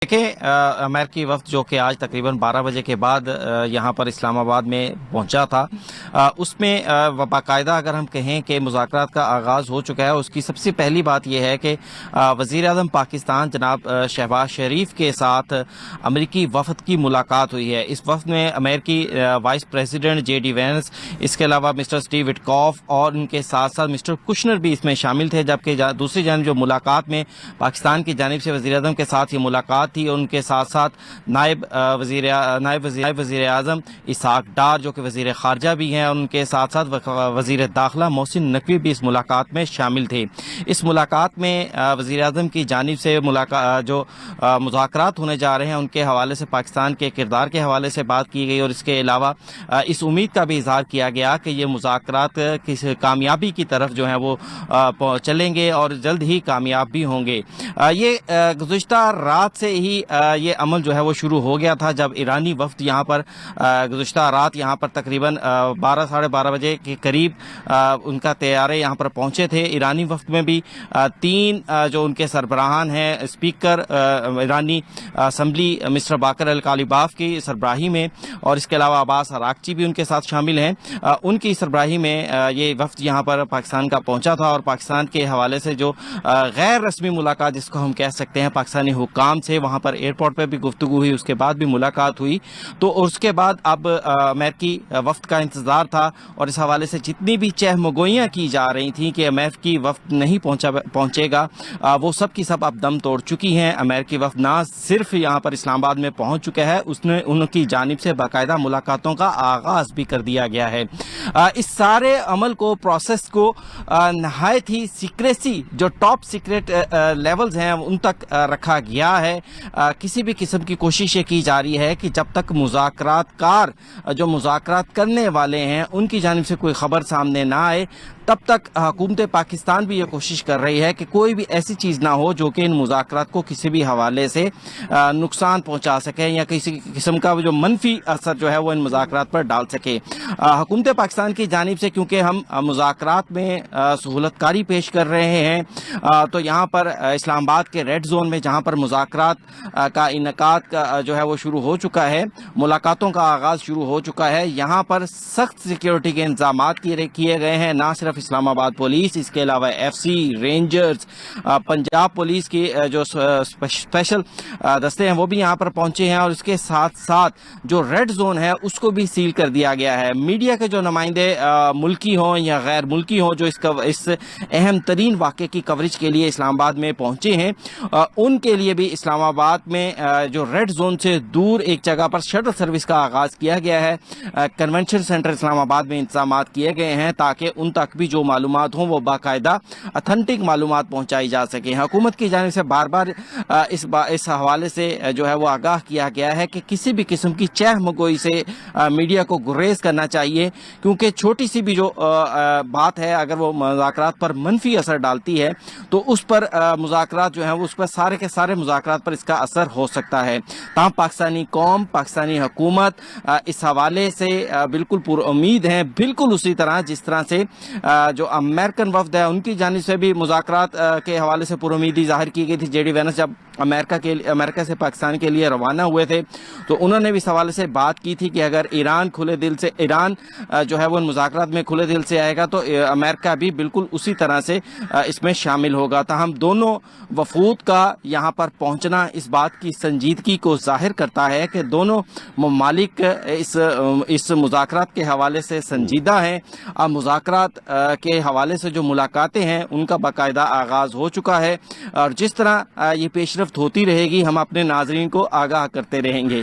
دیکھیں امریکی وفد جو کہ آج تقریباً 12 بجے کے بعد یہاں پر اسلام آباد میں پہنچا تھا، اس میں باقاعدہ اگر ہم کہیں کہ مذاکرات کا آغاز ہو چکا ہے۔ اس کی سب سے پہلی بات یہ ہے کہ وزیر اعظم پاکستان جناب شہباز شریف کے ساتھ امریکی وفد کی ملاقات ہوئی ہے۔ اس وفد میں امریکی vice president J D Vance, اس کے علاوہ مسٹر سٹیو وٹکاف اور ان کے ساتھ ساتھ مسٹر کشنر بھی اس میں شامل تھے، جبکہ دوسری جانب جو ملاقات میں پاکستان کی جانب سے وزیر اعظم کے ساتھ یہ ملاقات تھی، ان کے ساتھ ساتھ نائب وزیر اعظم اسحاق ڈار جو کہ وزیر خارجہ بھی ہیں، ان کے ساتھ ساتھ وزیر داخلہ محسن نقوی بھی اس ملاقات میں شامل تھے۔ اس ملاقات میں وزیر اعظم کی جانب سے جو مذاکرات ہونے جا رہے ہیں ان کے حوالے سے پاکستان کے کردار کے حوالے سے بات کی گئی، اور اس کے علاوہ اس امید کا بھی اظہار کیا گیا کہ یہ مذاکرات کسی کامیابی کی طرف جو ہیں وہ چلیں گے اور جلد ہی کامیاب بھی ہوں گے۔ یہ گزشتہ رات سے ہی یہ عمل جو ہے وہ شروع ہو گیا تھا، جب ایرانی وفد یہاں پر گزشتہ رات یہاں پر تقریباً 12 بجے کے قریب ان کا طیارے یہاں پر پہنچے تھے۔ ایرانی وفد میں بھی 3 جو ان کے سربراہان ہیں، اسپیکر ایرانی اسمبلی مسٹر باقر الکالیباف کی سربراہی میں، اور اس کے علاوہ عباس اراغچی بھی ان کے ساتھ شامل ہیں، ان کی سربراہی میں یہ وفد یہاں پر پاکستان کا پہنچا تھا، اور پاکستان کے حوالے سے جو غیر رسمی ملاقات جس کو ہم کہہ سکتے ہیں پاکستانی حکام سے، وہاں پر ایئرپورٹ پہ بھی گفتگو ہوئی، اس کے بعد بھی ملاقات ہوئی۔ تو اس کے بعد اب امریکی وفد کا انتظار تھا، اور اس حوالے سے جتنی بھی چہمگوئیاں کی جا رہی تھیں کہ امریکی وفد نہیں پہنچے گا، وہ سب کی سب اب دم توڑ چکی ہیں۔ امریکی وفد نہ صرف یہاں پر اسلام آباد میں پہنچ چکا ہے، ان کی جانب سے باقاعدہ ملاقاتوں کا آغاز بھی کر دیا گیا ہے۔ اس سارے عمل کو، پروسیس کو نہایت ہی سیکریسی، جو ٹاپ سیکریٹ لیولز ہیں ان تک رکھا گیا ہے۔ کسی بھی قسم کی کوشش یہ کی جا رہی ہے کہ جب تک مذاکرات کار جو مذاکرات کرنے والے ہیں ان کی جانب سے کوئی خبر سامنے نہ آئے، تب تک حکومت پاکستان بھی یہ کوشش کر رہی ہے کہ کوئی بھی ایسی چیز نہ ہو جو کہ ان مذاکرات کو کسی بھی حوالے سے نقصان پہنچا سکے یا کسی قسم کا جو منفی اثر جو ہے وہ ان مذاکرات پر ڈال سکے۔ حکومت پاکستان کی جانب سے کیونکہ ہم مذاکرات میں سہولت کاری پیش کر رہے ہیں، تو یہاں پر اسلام آباد کے ریڈ زون میں جہاں پر مذاکرات کا انعقاد جو ہے وہ شروع ہو چکا ہے، ملاقاتوں کا آغاز شروع ہو چکا ہے، یہاں پر سخت سیکیورٹی کے انتظامات کیے گئے ہیں۔ نہ صرف اسلام آباد پولیس، اس کے علاوہ F C, Rangers, Punjab police کی جو اسپیشل دستے ہیں وہ بھی یہاں پر پہنچے ہیں، اور اس کے ساتھ ساتھ جو ریڈ زون ہے اس کو بھی سیل کر دیا گیا ہے۔ میڈیا کے جو نمائندے ملکی ہوں یا غیر ملکی ہوں جو اس اہم ترین واقعے کی کوریج کے لیے اسلام آباد میں پہنچے ہیں، ان کے لیے بھی اسلام آباد میں جو ریڈ زون سے دور ایک جگہ پر شٹل سروس کا آغاز کیا گیا ہے۔ کنونشن سینٹر اسلام آباد میں انتظامات کیے گئے ہیں تاکہ ان تک بھی جو معلومات ہوں وہ باقاعدہ اتھینٹک معلومات پہنچائی جا سکیں۔ حکومت کی جانب سے بار بار اس حوالے سے جو ہے وہ آگاہ کیا گیا ہے کہ کسی بھی قسم کی چہمگوئی سے میڈیا کو گریز کرنا چاہیے، کیونکہ چھوٹی سی بھی جو بات ہے اگر وہ مذاکرات پر منفی اثر ڈالتی ہے تو اس پر مذاکرات جو ہیں وہ اس پر سارے کے سارے مذاکرات پر اس کا اثر ہو سکتا ہے۔ تاہم پاکستانی قوم، پاکستانی حکومت اس حوالے سے بالکل پر امید ہیں، بالکل اسی طرح جس طرح سے جو امریکن وفد ہے ان کی جانب سے بھی مذاکرات کے حوالے سے پر امیدی ظاہر کی گئی تھی۔ جے ڈی وینس جب امریکہ سے پاکستان کے لیے روانہ ہوئے تھے تو انہوں نے بھی اس حوالے سے بات کی تھی کہ اگر ایران جو ہے وہ ان مذاکرات میں کھلے دل سے آئے گا تو امریکہ بھی بالکل اسی طرح سے اس میں شامل ہوگا۔ تاہم دونوں وفود کا یہاں پر پہنچنا اس بات کی سنجیدگی کو ظاہر کرتا ہے کہ دونوں ممالک اس مذاکرات کے حوالے سے سنجیدہ ہیں۔ مذاکرات کے حوالے سے جو ملاقاتیں ہیں ان کا باقاعدہ آغاز ہو چکا ہے، اور جس طرح یہ پیش رفت ہوتی رہے گی ہم اپنے ناظرین کو آگاہ کرتے رہیں گے۔